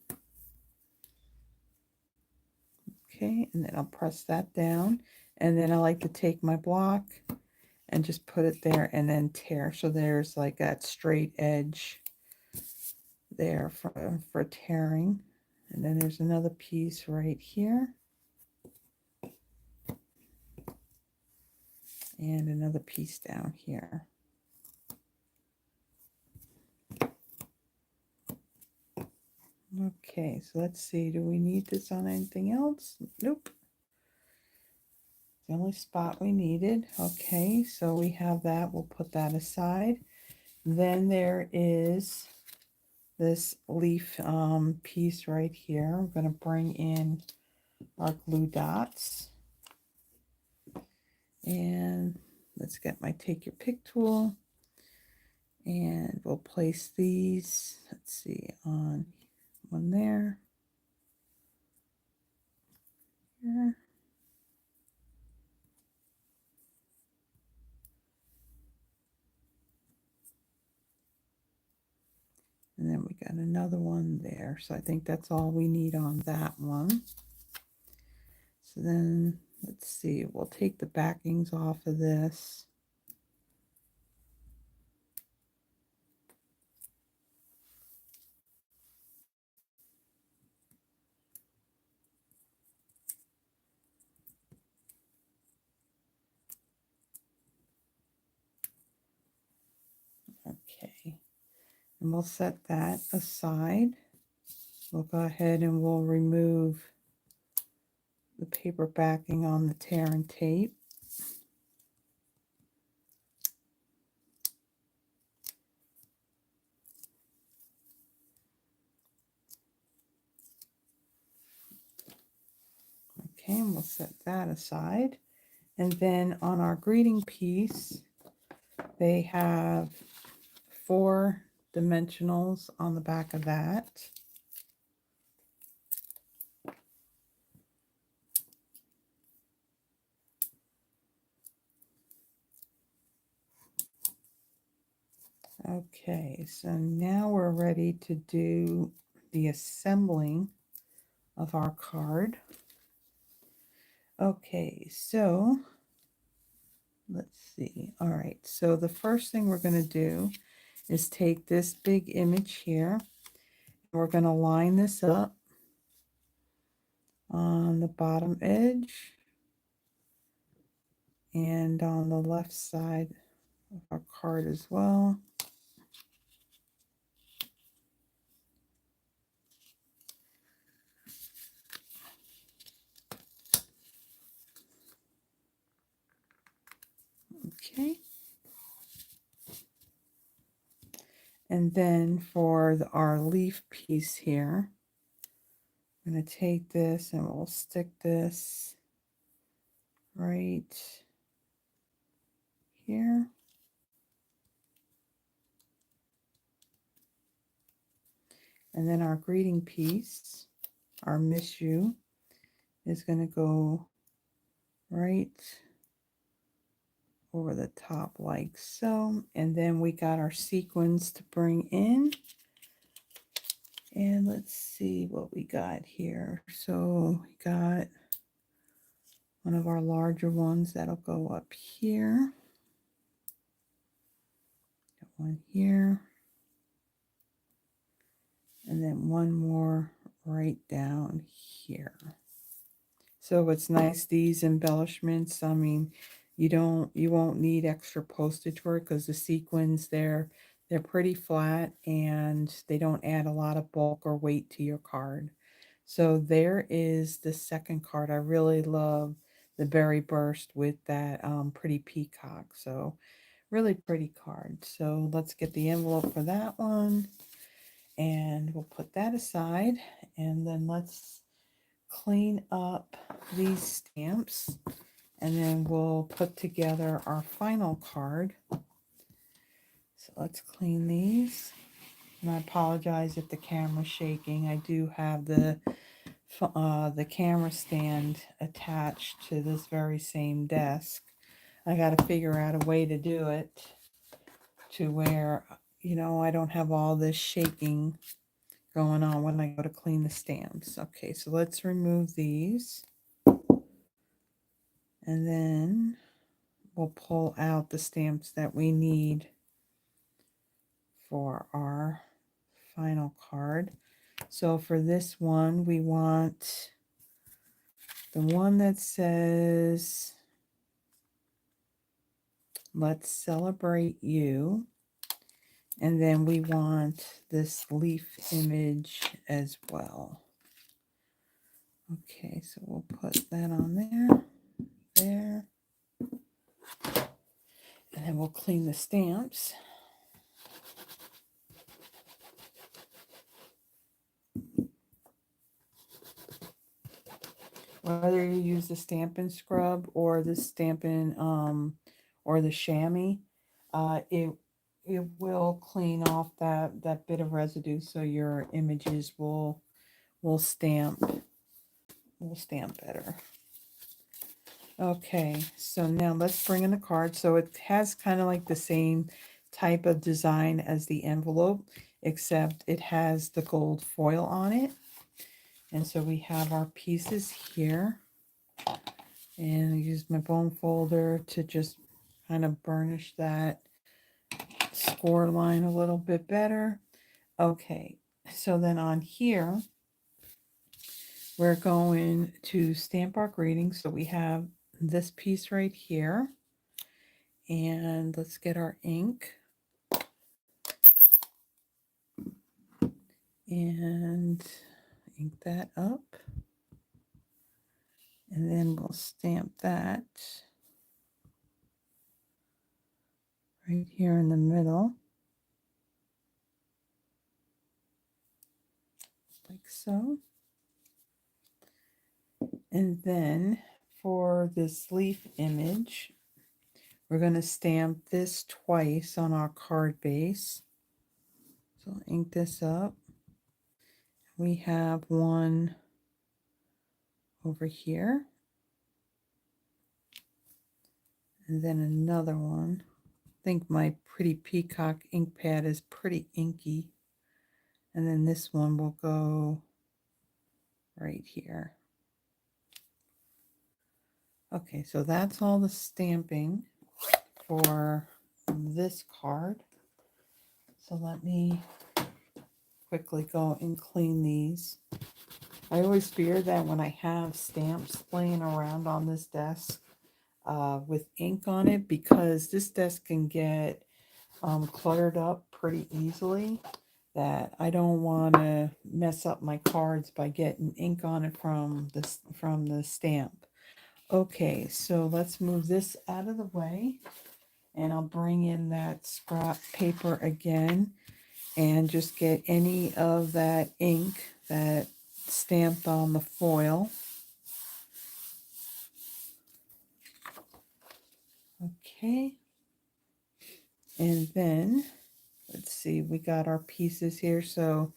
Okay, and then I'll press that down. And then I like to take my block and just put it there and then tear. So there's like that straight edge there for tearing. And then there's another piece right here. And another piece down here. Okay, so let's see, do we need this on anything else? Nope. The only spot we needed. Okay, so we have that. We'll put that aside. Then there is this leaf piece right here. I'm going to bring in our glue dots. And let's get my take your pick tool. And we'll place these, let's see, on one there. Here. And then we got another one there. So I think that's all we need on that one. So then, let's see, we'll take the backings off of this. Okay, and we'll set that aside. We'll go ahead and we'll remove the paper backing on the tear and tape. Okay, and we'll set that aside. And then on our greeting piece, they have 4 dimensionals on the back of that. Okay, so now we're ready to do the assembling of our card. Okay, so let's see. All right, so the first thing we're going to do is take this big image here. We're going to line this up on the bottom edge and on the left side of our card as well. Okay. And then for our leaf piece here, I'm going to take this and we'll stick this right here. And then our greeting piece, our Miss You is going to go right over the top like so. And then we got our sequins to bring in. And let's see what we got here. So we got one of our larger ones that'll go up here. Got one here. And then one more right down here. So what's nice, these embellishments, I mean, you won't need extra postage for it because the sequins, they're pretty flat and they don't add a lot of bulk or weight to your card. So there is the second card. I really love the Berry Burst with that pretty peacock. So really pretty card. So let's get the envelope for that one. And we'll put that aside. And then let's clean up these stamps. And then we'll put together our final card. So let's clean these. And I apologize if the camera's shaking. I do have the camera stand attached to this very same desk. I got to figure out a way to do it to where, you know, I don't have all this shaking going on when I go to clean the stamps. Okay, so let's remove these. And then we'll pull out the stamps that we need for our final card. So for this one, we want the one that says, "Let's celebrate you." And then we want this leaf image as well. Okay, so we'll put that on there. And then we'll clean the stamps. Whether you use the Stampin' Scrub or the Stampin' or the chamois, it will clean off that bit of residue, so your images will stamp better. Okay, so now let's bring in the card. So it has kind of like the same type of design as the envelope, except it has the gold foil on it. And so we have our pieces here. And I use my bone folder to just kind of burnish that score line a little bit better. Okay, so then on here, we're going to stamp our greeting. So we have this piece right here. And let's get our ink. And ink that up. And then we'll stamp that right here in the middle. Like so. And then for this leaf image, we're going to stamp this twice on our card base. So ink this up. We have one over here. And then another one. I think my pretty peacock ink pad is pretty inky. And then this one will go right here. Okay, so that's all the stamping for this card. So let me quickly go and clean these. I always fear that when I have stamps laying around on this desk with ink on it, because this desk can get cluttered up pretty easily, that I don't want to mess up my cards by getting ink on it from the stamp. Okay, so let's move this out of the way, and I'll bring in that scrap paper again and just get any of that ink that stamped on the foil. Okay, and then let's see, we got our pieces here. So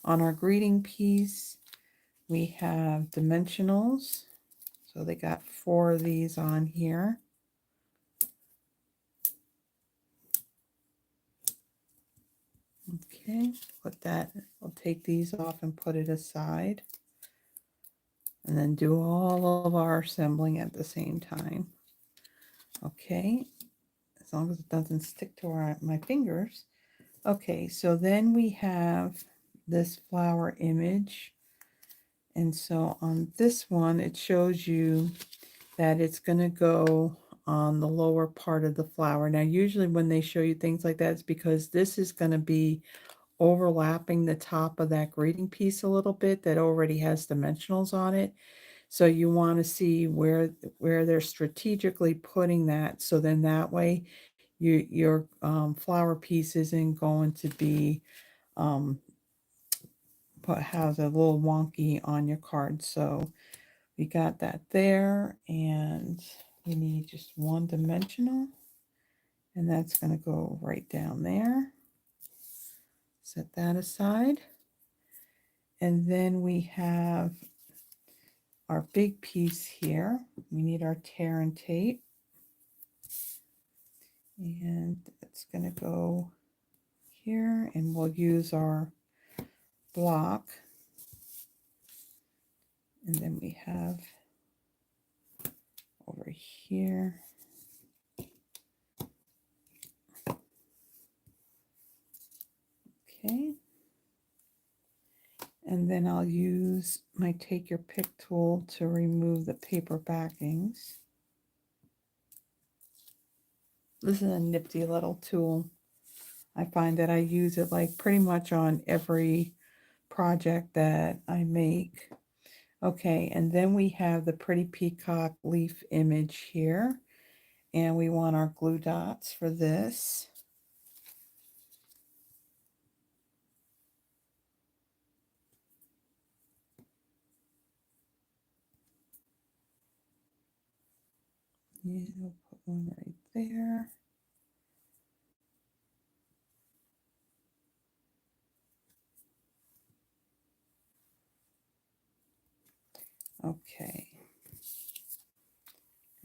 on our greeting piece, we have dimensionals. So they got 4 of these on here. Okay, put that, we'll take these off and put it aside. And then do all of our assembling at the same time. Okay, as long as it doesn't stick to my fingers. Okay, so then we have this flower image. And so on this one, it shows you that it's going to go on the lower part of the flower. Now, usually when they show you things like that, it's because this is going to be overlapping the top of that greeting piece a little bit that already has dimensionals on it. So you want to see where they're strategically putting that. So then that way your flower piece isn't going to be has a little wonky on your card. So we got that there, and we need just one dimensional, and that's going to go right down there. Set that aside. And then we have our big piece here. We need our tear and tape. And it's going to go here, and we'll use our block. And then we have over here. Okay. And then I'll use my Take Your Pick tool to remove the paper backings. This is a nifty little tool. I find that I use it like pretty much on every project that I make. Okay, and then we have the pretty peacock leaf image here. And we want our glue dots for this. Yeah, we'll put one right there. Okay.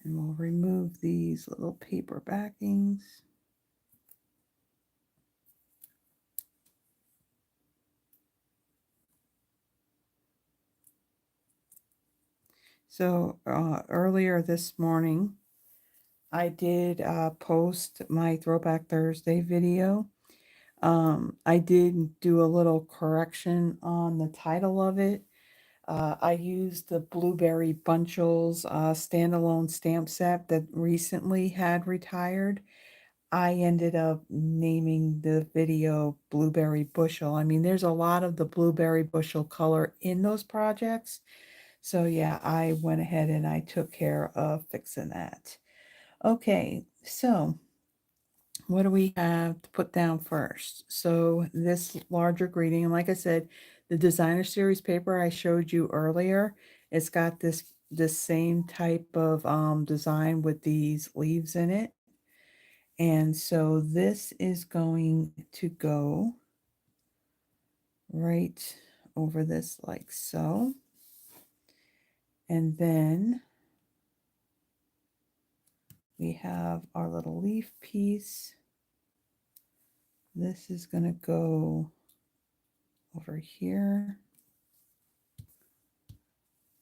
And we'll remove these little paper backings. So earlier this morning, I did post my Throwback Thursday video. I did do a little correction on the title of it. I used the Blueberry Bunchels standalone stamp set that recently had retired. I ended up naming the video Blueberry Bushel. I mean, there's a lot of the blueberry bushel color in those projects. So yeah, I went ahead and I took care of fixing that. Okay, so what do we have to put down first? So this larger greeting, and like I said, the designer series paper I showed you earlier, it's got this same type of design with these leaves in it. And so this is going to go right over this like so. And then we have our little leaf piece. This is going to go over here.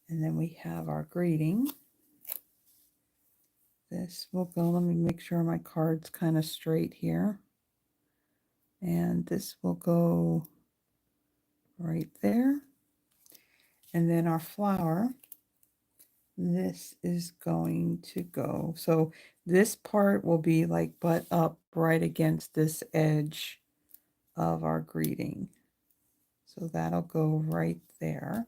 And then we have our greeting. This will go, let me make sure my card's kind of straight here. And this will go right there. And then our flower, this is going to go. So this part will be like butt up right against this edge of our greeting. So that'll go right there.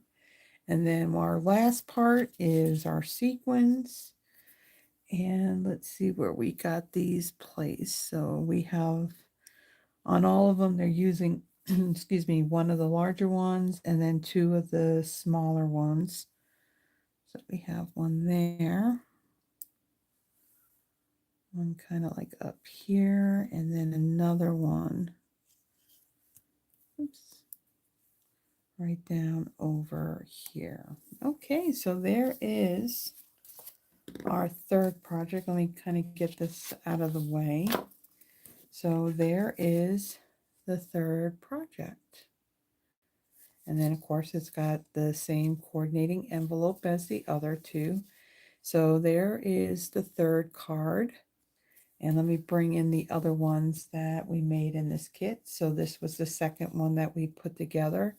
And then our last part is our sequins. And let's see where we got these placed. So we have on all of them, they're using, excuse me, one of the larger ones and then 2 of the smaller ones. So we have one there, one kind of like up here, and then another one, oops, right down over here. Okay, so there is our third project. Let me kind of get this out of the way. So there is the third project. And then of course it's got the same coordinating envelope as the other two. So there is the third card. And let me bring in the other ones that we made in this kit. So this was the second one that we put together.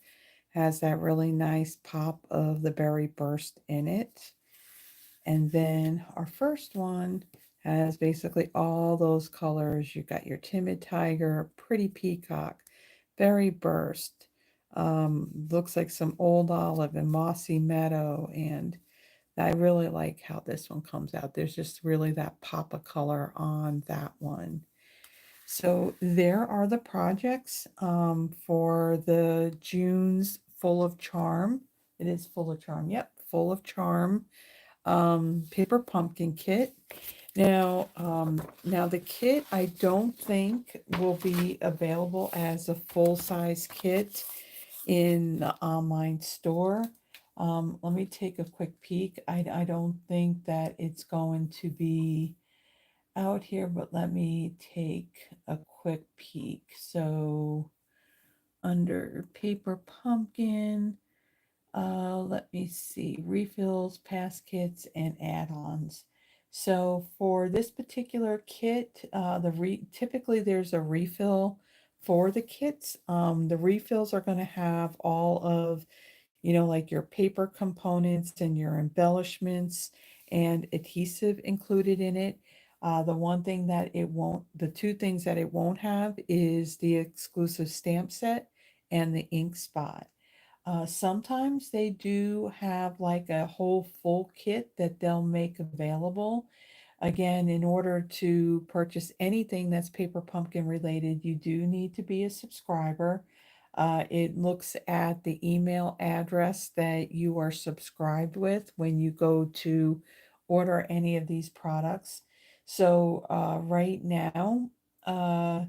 Has that really nice pop of the berry burst in it. And then our first one has basically all those colors. You got your timid tiger, pretty peacock, berry burst, looks like some old olive and mossy meadow. And I really like how this one comes out. There's just really that pop of color on that one. So there are the projects for the June's Full of Charm. It is Full of Charm. Yep, Full of Charm paper pumpkin kit. Now the kit I don't think will be available as a full-size kit in the online store. Let me take a quick peek. I don't think that it's going to be out here, but let me take a quick peek. So under paper pumpkin, let me see, refills, pass kits, and add-ons. So for this particular kit, typically there's a refill for the kits. The refills are going to have all of, like your paper components and your embellishments and adhesive included in it. The two things that it won't have is the exclusive stamp set and the ink spot. Sometimes they do have like a whole full kit that they'll make available. Again, in order to purchase anything that's Paper Pumpkin related, you do need to be a subscriber. It looks at the email address that you are subscribed with when you go to order any of these products. So right now, uh,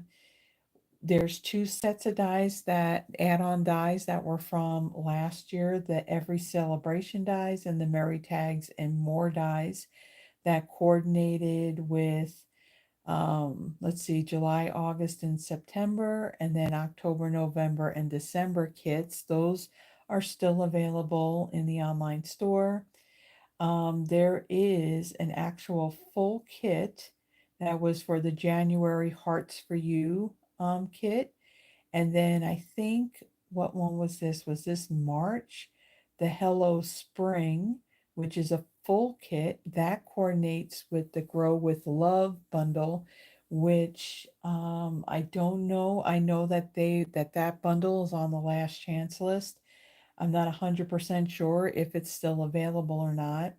there's two sets of dies, that add-on dies that were from last year, the Every Celebration dies and the Merry Tags and More dies that coordinated with, let's see, July, August, and September, and then October, November, and December kits. Those are still available in the online store. There is an actual full kit that was for the January Hearts for You kit. And then I think, what one was this? Was this March? The Hello Spring, which is a full kit that coordinates with the Grow with Love bundle, which I don't know. I know that that bundle is on the last chance list. I'm not 100% sure if it's still available or not.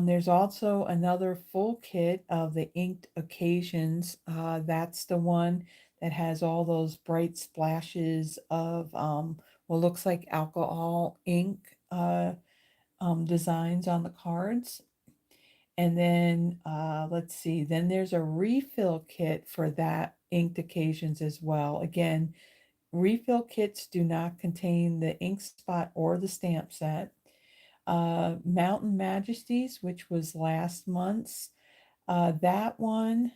There's also another full kit of the inked occasions. That's the one that has all those bright splashes of what looks like alcohol ink designs on the cards. And then let's see, then there's a refill kit for that inked occasions as well. Again, refill kits do not contain the ink spot or the stamp set. Mountain Majesties, which was last month's. That one,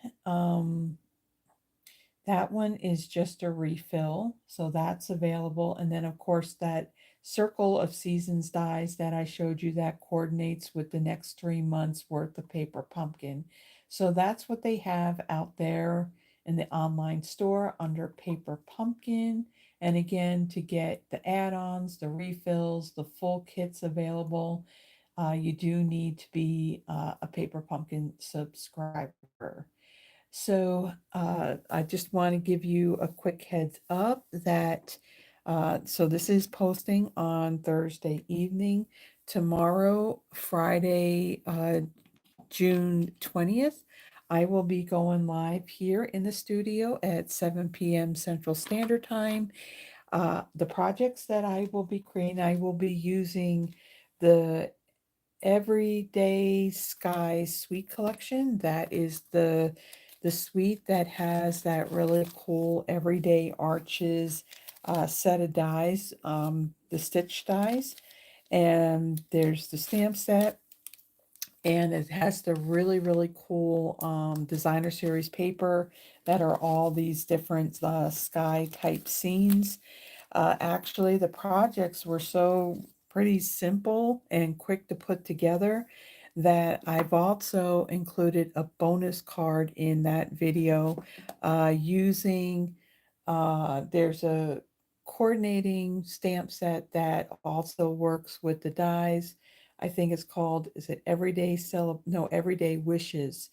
is just a refill, so that's available. And then, of course, that Circle of Seasons dies that I showed you that coordinates with the next 3 months worth of paper pumpkin. So that's what they have out there in the online store under paper pumpkin. And again, to get the add-ons, the refills, the full kits available, you do need to be a paper pumpkin subscriber. So I just want to give you a quick heads up that so this is posting on Thursday evening. Tomorrow, Friday, June 20th, I will be going live here in the studio at 7 p.m. Central Standard Time. The projects that I will be creating, I will be using the Everyday Sky Suite collection. That is the suite that has that really cool everyday arches set of dies, the stitch dies, and there's the stamp set, and it has the really, really cool designer series paper that are all these different sky type scenes. Actually, the projects were so pretty simple and quick to put together that I've also included a bonus card in that video using, there's a coordinating stamp set that also works with the dies. I think it's called, is it Everyday No, Everyday Wishes.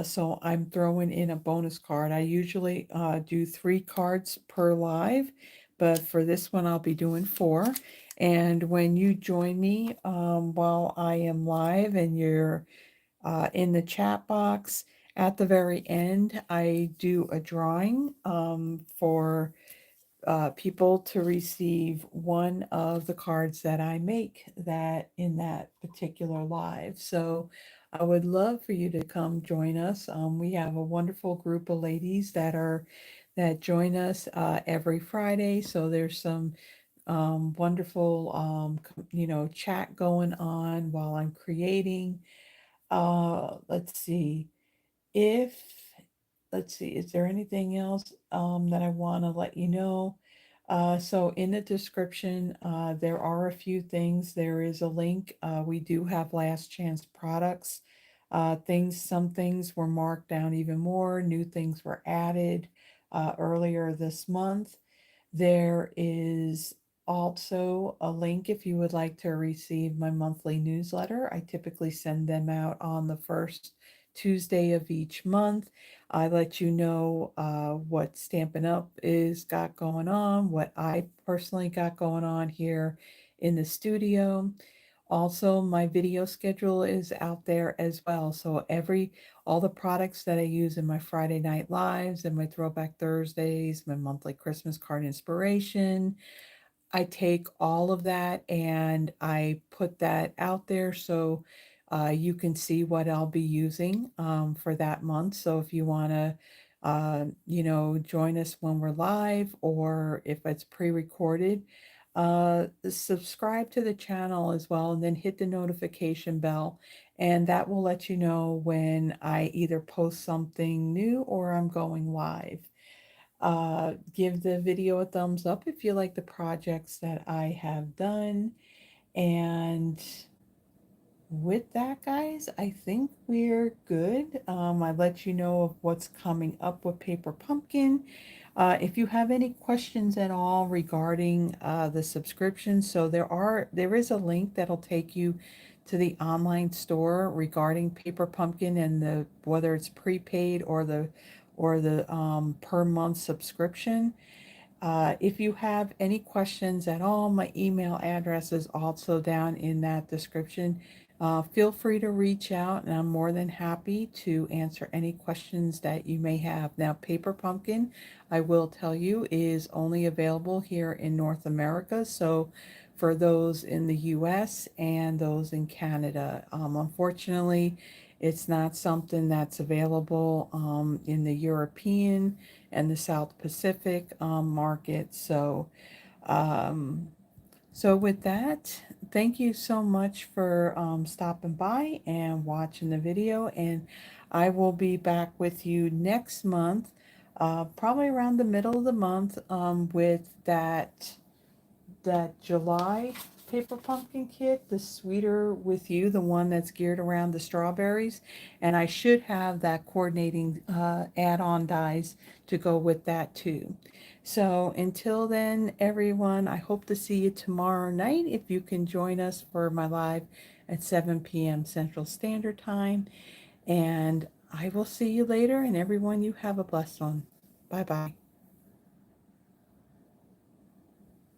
So I'm throwing in a bonus card. I usually do 3 cards per live, but for this one I'll be doing 4. And when you join me while I am live and you're in the chat box, at the very end, I do a drawing for people to receive one of the cards that I make that in that particular live. So I would love for you to come join us. We have a wonderful group of ladies that join us every Friday. So there's some wonderful chat going on while I'm creating. Let's see if let's see, is there anything else that I want to let you know? So in the description, there are a few things. There is a link. We do have last chance products. Some things were marked down even more. New things were added earlier this month. There is also a link if you would like to receive my monthly newsletter. I typically send them out on the first Tuesday of each month. I let you know what Stampin' Up is got going on, what I personally got going on here in the studio. Also, my video schedule is out there as well. So all the products that I use in my Friday night lives and my Throwback Thursdays, my monthly Christmas card inspiration, I take all of that and I put that out there so you can see what I'll be using for that month. So if you want to, join us when we're live or if it's pre-recorded, subscribe to the channel as well and then hit the notification bell. And that will let you know when I either post something new or I'm going live. Give the video a thumbs up if you like the projects that I have done. And with that, guys, I think we're good. I let you know of what's coming up with Paper Pumpkin. If you have any questions at all regarding the subscription, so there is a link that'll take you to the online store regarding Paper Pumpkin and the whether it's prepaid or the per month subscription. If you have any questions at all, my email address is also down in that description. Feel free to reach out, and I'm more than happy to answer any questions that you may have. Now, Paper Pumpkin, I will tell you, is only available here in North America. So, for those in the US and those in Canada, unfortunately, it's not something that's available in the European and the South Pacific market. Um, so with that, thank you so much for stopping by and watching the video. And I will be back with you next month, probably around the middle of the month, with that July Paper Pumpkin kit, the Sweeter With You, the one that's geared around the strawberries. And I should have that coordinating add-on dies to go with that too. So until then, everyone, I hope to see you tomorrow night if you can join us for my live at 7 p.m. Central Standard Time. And I will see you later, and everyone, you have a blessed one. Bye-bye.